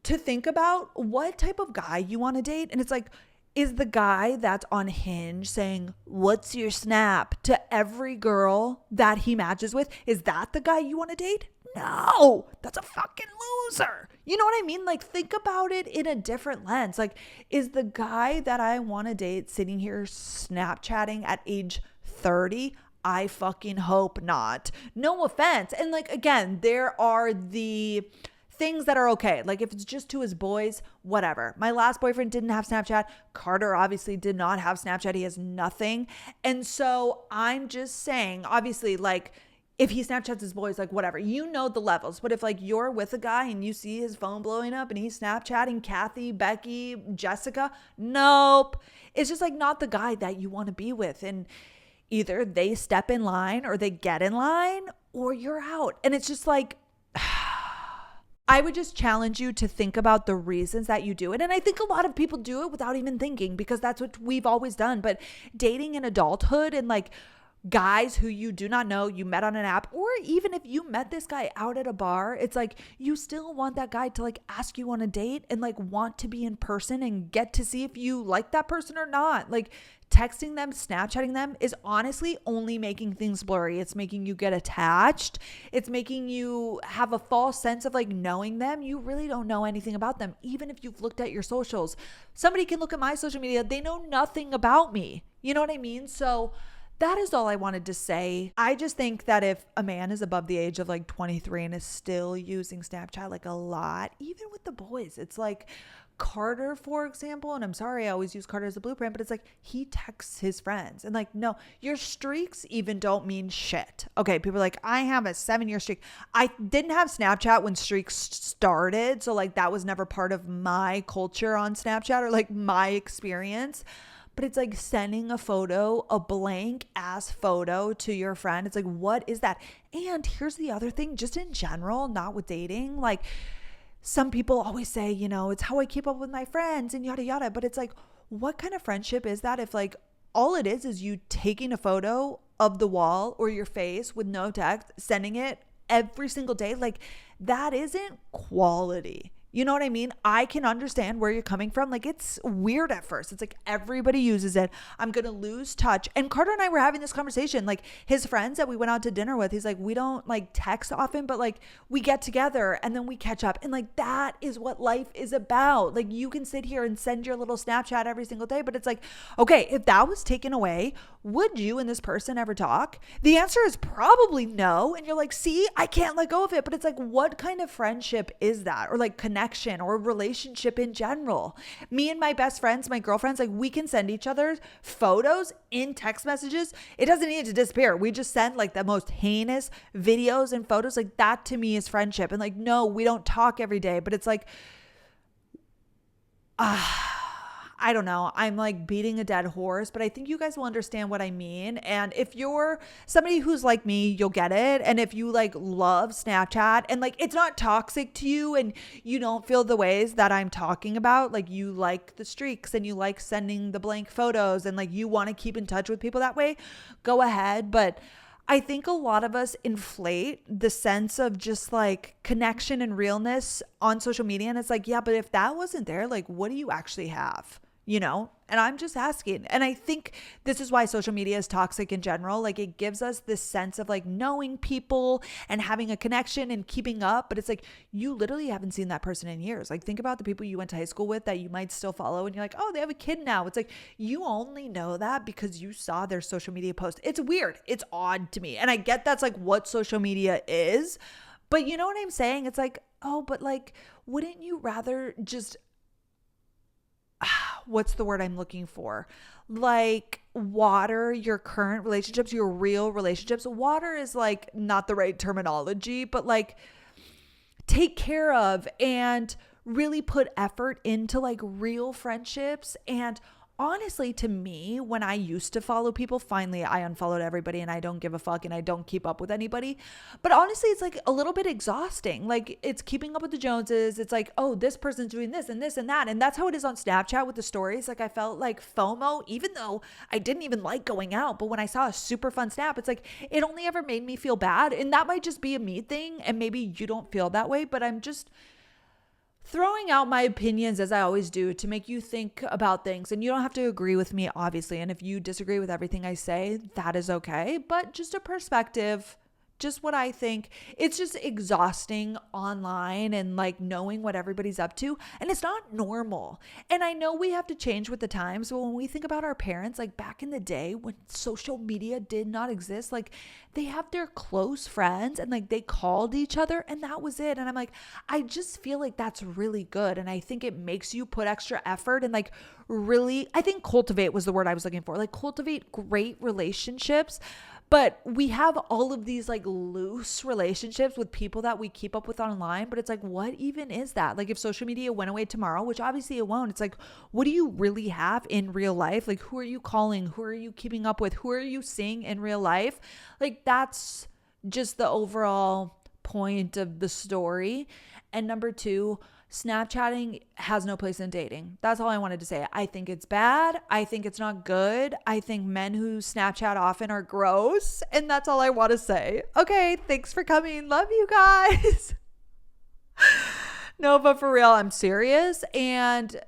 to think about what type of guy you want to date. And it's like, is the guy that's on Hinge saying, "What's your snap?" to every girl that he matches with, is that the guy you want to date? No, that's a fucking loser. You know what I mean? Like, think about it in a different lens. Like, is the guy that I want to date sitting here Snapchatting at age 30? I fucking hope not. No offense. And like, again, there are the things that are okay. Like if it's just to his boys, whatever. My last boyfriend didn't have Snapchat. Carter obviously did not have Snapchat. He has nothing. And so I'm just saying, obviously, like if he Snapchats his boys, like whatever, you know the levels. But if like you're with a guy and you see his phone blowing up and he's Snapchatting Kathy, Becky, Jessica, nope. It's just like not the guy that you want to be with. And either they step in line or they get in line or you're out. And it's just like, I would just challenge you to think about the reasons that you do it. And I think a lot of people do it without even thinking because that's what we've always done. But dating in adulthood and like guys who you do not know, you met on an app, or even if you met this guy out at a bar, it's like you still want that guy to like ask you on a date and like want to be in person and get to see if you like that person or not. Like texting them, Snapchatting them is honestly only making things blurry. It's making you get attached. It's making you have a false sense of like knowing them. You really don't know anything about them. Even if you've looked at your socials, somebody can look at my social media. They know nothing about me. You know what I mean? So that is all I wanted to say. I just think that if a man is above the age of like 23 and is still using Snapchat like a lot, even with the boys, it's like Carter, for example, and I'm sorry, I always use Carter as a blueprint, but it's like he texts his friends and like, no, your streaks even don't mean shit. Okay, people are like, I have a 7-year streak. I didn't have Snapchat when streaks started. So like that was never part of my culture on Snapchat or like my experience. But it's like sending a photo, a blank ass photo to your friend. It's like, what is that? And here's the other thing, just in general, not with dating, like some people always say, you know, it's how I keep up with my friends and yada, yada. But it's like, what kind of friendship is that if like all it is you taking a photo of the wall or your face with no text, sending it every single day? Like that isn't quality. You know what I mean? I can understand where you're coming from. Like it's weird at first. It's like everybody uses it. I'm going to lose touch. And Carter and I were having this conversation, like his friends that we went out to dinner with, he's like, we don't like text often, but like we get together and then we catch up. And like, that is what life is about. Like you can sit here and send your little Snapchat every single day, but it's like, okay, if that was taken away, would you and this person ever talk? The answer is probably no. And you're like, see, I can't let go of it. But it's like, what kind of friendship is that? Or like connection or relationship in general? Me and my best friends, my girlfriends, like we can send each other photos in text messages. It doesn't need to disappear. We just send like the most heinous videos and photos. Like that to me is friendship. And like, no, we don't talk every day, but it's like, I don't know. I'm like beating a dead horse, but I think you guys will understand what I mean. And if you're somebody who's like me, you'll get it. And if you like love Snapchat and like it's not toxic to you and you don't feel the ways that I'm talking about, like you like the streaks and you like sending the blank photos and like you want to keep in touch with people that way, go ahead. But I think a lot of us inflate the sense of just like connection and realness on social media. And it's like, yeah, but if that wasn't there, like what do you actually have? You know, and I'm just asking. And I think this is why social media is toxic in general. Like it gives us this sense of like knowing people and having a connection and keeping up. But it's like, you literally haven't seen that person in years. Like think about the people you went to high school with that you might still follow. And you're like, oh, they have a kid now. It's like, you only know that because you saw their social media post. It's weird. It's odd to me. And I get that's like what social media is. But you know what I'm saying? It's like, oh, but like, wouldn't you rather just what's the word I'm looking for? Like water your current relationships, your real relationships. Water is like not the right terminology, but like take care of and really put effort into like real friendships. And honestly, to me, when I used to follow people, finally I unfollowed everybody and I don't give a fuck and I don't keep up with anybody. But honestly, it's like a little bit exhausting. Like it's keeping up with the Joneses. It's like, oh, this person's doing this and this and that. And that's how it is on Snapchat with the stories. Like I felt like FOMO, even though I didn't even like going out. But when I saw a super fun snap, it's like it only ever made me feel bad. And that might just be a me thing. And maybe you don't feel that way, but I'm just throwing out my opinions as I always do to make you think about things. And you don't have to agree with me, obviously. And if you disagree with everything I say, that is okay. But just a perspective, just what I think. It's just exhausting online and like knowing what everybody's up to. And it's not normal. And I know we have to change with the times. But when we think about our parents, like back in the day when social media did not exist, like they have their close friends and like they called each other and that was it. And I'm like, I just feel like that's really good. And I think it makes you put extra effort and like really, I think cultivate was the word I was looking for, like cultivate great relationships. But we have all of these like loose relationships with people that we keep up with online. But it's like, what even is that? Like if social media went away tomorrow, which obviously it won't, it's like, what do you really have in real life? Like who are you calling? Who are you keeping up with? Who are you seeing in real life? Like that's just the overall point of the story. And number two, Snapchatting has no place in dating. That's all I wanted to say. I think it's bad. I think it's not good. I think men who Snapchat often are gross. And that's all I want to say. Okay, thanks for coming. Love you guys. No, but for real, I'm serious. And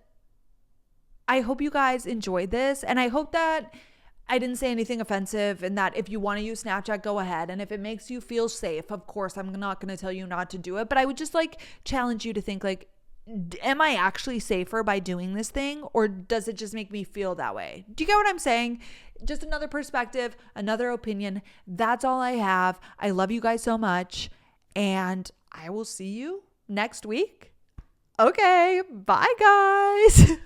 I hope you guys enjoyed this. And I hope that I didn't say anything offensive and that if you want to use Snapchat, go ahead. And if it makes you feel safe, of course, I'm not going to tell you not to do it. But I would just like challenge you to think like, am I actually safer by doing this thing, or does it just make me feel that way? Do you get what I'm saying? Just another perspective, another opinion. That's all I have. I love you guys so much, and I will see you next week. Okay, bye guys.